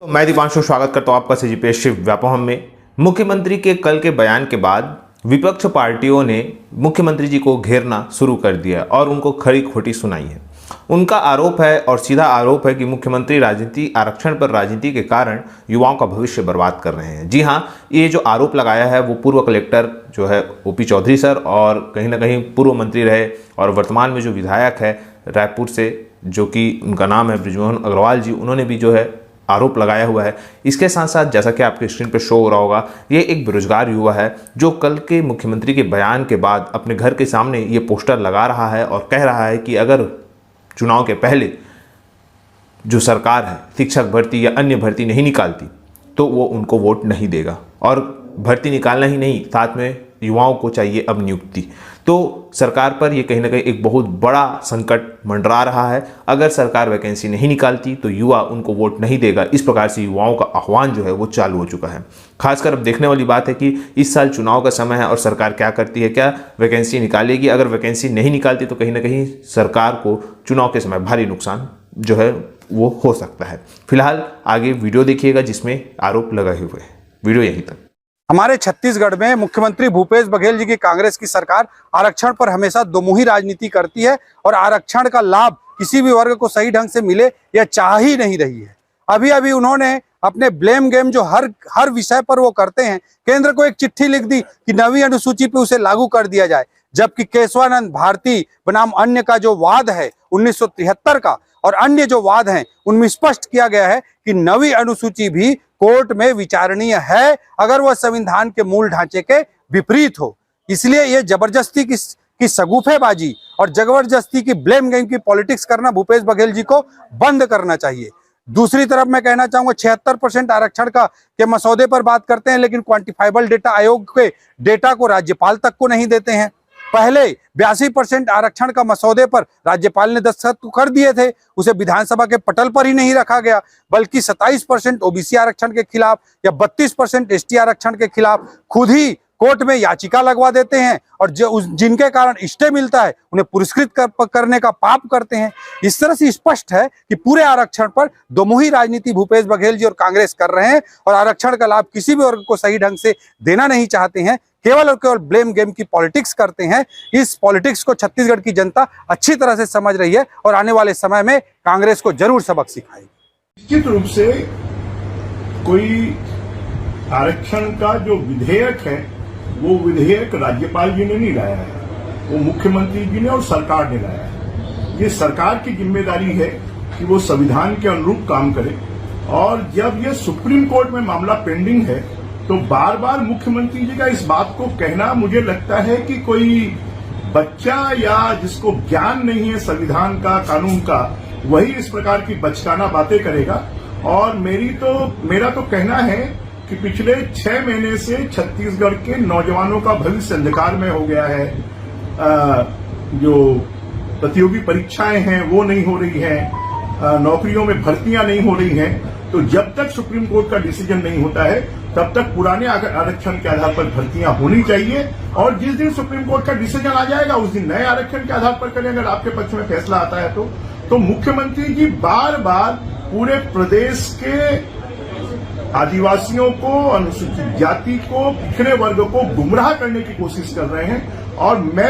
तो मैं दीपांशु स्वागत करता हूं आपका सीजीपीएस व्यापम में। मुख्यमंत्री के कल के बयान के बाद विपक्ष पार्टियों ने मुख्यमंत्री जी को घेरना शुरू कर दिया और उनको खरी खोटी सुनाई है। उनका आरोप है और सीधा आरोप है कि मुख्यमंत्री राजनीति आरक्षण पर राजनीति के कारण युवाओं का भविष्य बर्बाद कर रहे हैं। जी हाँ, ये जो आरोप लगाया है वो पूर्व कलेक्टर जो है ओपी चौधरी सर और कहीं ना कहीं पूर्व मंत्री रहे और वर्तमान में जो विधायक है रायपुर से, जो कि उनका नाम है बृजमोहन अग्रवाल जी, उन्होंने भी जो है आरोप लगाया हुआ है। इसके साथ साथ जैसा कि आपके स्क्रीन पर शो हो रहा होगा, ये एक बेरोजगार युवा है जो कल के मुख्यमंत्री के बयान के बाद अपने घर के सामने ये पोस्टर लगा रहा है और कह रहा है कि अगर चुनाव के पहले जो सरकार है शिक्षक भर्ती या अन्य भर्ती नहीं निकालती तो वो उनको वोट नहीं देगा। और भर्ती निकालना ही नहीं, साथ में युवाओं को चाहिए अब नियुक्ति। तो सरकार पर ये कहीं ना कहीं एक बहुत बड़ा संकट मंडरा रहा है। अगर सरकार वैकेंसी नहीं निकालती तो युवा उनको वोट नहीं देगा। इस प्रकार से युवाओं का आह्वान जो है वो चालू हो चुका है। खासकर अब देखने वाली बात है कि इस साल चुनाव का समय है और सरकार क्या करती है, क्या वैकेंसी निकालेगी। अगर वैकेंसी नहीं निकालती तो कहीं ना कहीं सरकार को चुनाव के समय भारी नुकसान जो है वो हो सकता है। फिलहाल आगे वीडियो देखिएगा जिसमें आरोप लगाए हुए हैं। वीडियो यहीं तक। हमारे छत्तीसगढ़ में मुख्यमंत्री भूपेश बघेल जी की कांग्रेस की सरकार आरक्षण पर हमेशा दोमुही राजनीति करती है और आरक्षण का लाभ किसी भी वर्ग को सही ढंग से मिले यह चाह ही नहीं रही है। अभी अभी उन्होंने अपने ब्लेम गेम जो हर विषय पर वो करते हैं, केंद्र को एक चिट्ठी लिख दी कि 9वीं अनुसूची पे उसे लागू कर दिया जाए, जबकि केशवानंद भारती बनाम अन्य का जो वाद है 1973 का और अन्य जो वाद हैं उनमें स्पष्ट किया गया है कि 9वीं अनुसूची भी कोर्ट में विचारणीय है अगर वह संविधान के मूल ढांचे के विपरीत हो। इसलिए ये जबरदस्ती की सगुफेबाजी और जबरदस्ती की ब्लेम गेम की पॉलिटिक्स करना भूपेश बघेल जी को बंद करना चाहिए। दूसरी तरफ मैं कहना चाहूंगा 76% आरक्षण के मसौदे पर बात करते हैं, लेकिन क्वांटिफाइबल डेटा आयोग के डेटा को राज्यपाल तक को नहीं देते हैं। पहले 82% आरक्षण का मसौदे पर राज्यपाल ने दस्तखत कर दिए थे, उसे विधानसभा के पटल पर ही नहीं रखा गया, बल्कि 27% ओबीसी आरक्षण के खिलाफ या 32% एसटी आरक्षण के खिलाफ खुद ही कोर्ट में याचिका लगवा देते हैं और जिनके कारण स्टे मिलता है उन्हें पुरस्कृत करने का पाप करते हैं। इस तरह से स्पष्ट है कि पूरे आरक्षण पर दोमुही राजनीति भूपेश बघेल जी और कांग्रेस कर रहे हैं और आरक्षण का लाभ किसी भी वर्ग को सही ढंग से देना नहीं चाहते हैं, केवल और केवल ब्लेम गेम की पॉलिटिक्स करते हैं। इस पॉलिटिक्स को छत्तीसगढ़ की जनता अच्छी तरह से समझ रही है और आने वाले समय में कांग्रेस को जरूर सबक सिखाएगी। निश्चित रूप से कोई आरक्षण का जो विधेयक है वो विधेयक राज्यपाल जी ने नहीं लाया है, वो मुख्यमंत्री जी ने और सरकार ने लाया है। ये सरकार की जिम्मेदारी है कि वो संविधान के अनुरूप काम करे। और जब ये सुप्रीम कोर्ट में मामला पेंडिंग है तो बार बार मुख्यमंत्री जी का इस बात को कहना, मुझे लगता है कि कोई बच्चा या जिसको ज्ञान नहीं है संविधान का, कानून का, वही इस प्रकार की बचकाना बातें करेगा। और मेरा तो कहना है कि पिछले 6 महीने से छत्तीसगढ़ के नौजवानों का भविष्य अंधकार में हो गया है। जो प्रतियोगी परीक्षाएं हैं वो नहीं हो रही हैं, नौकरियों में भर्तियां नहीं हो रही हैं। तो जब तक सुप्रीम कोर्ट का डिसीजन नहीं होता है तब तक पुराने आरक्षण के आधार पर भर्तियां होनी चाहिए और जिस दिन सुप्रीम कोर्ट का डिसीजन आ जाएगा उस दिन नए आरक्षण के आधार पर करें। अगर आपके पक्ष में फैसला आता है तो मुख्यमंत्री जी बार बार पूरे प्रदेश के आदिवासियों को, अनुसूचित जाति को, पिछड़े वर्ग को गुमराह करने की कोशिश कर रहे हैं। और मैं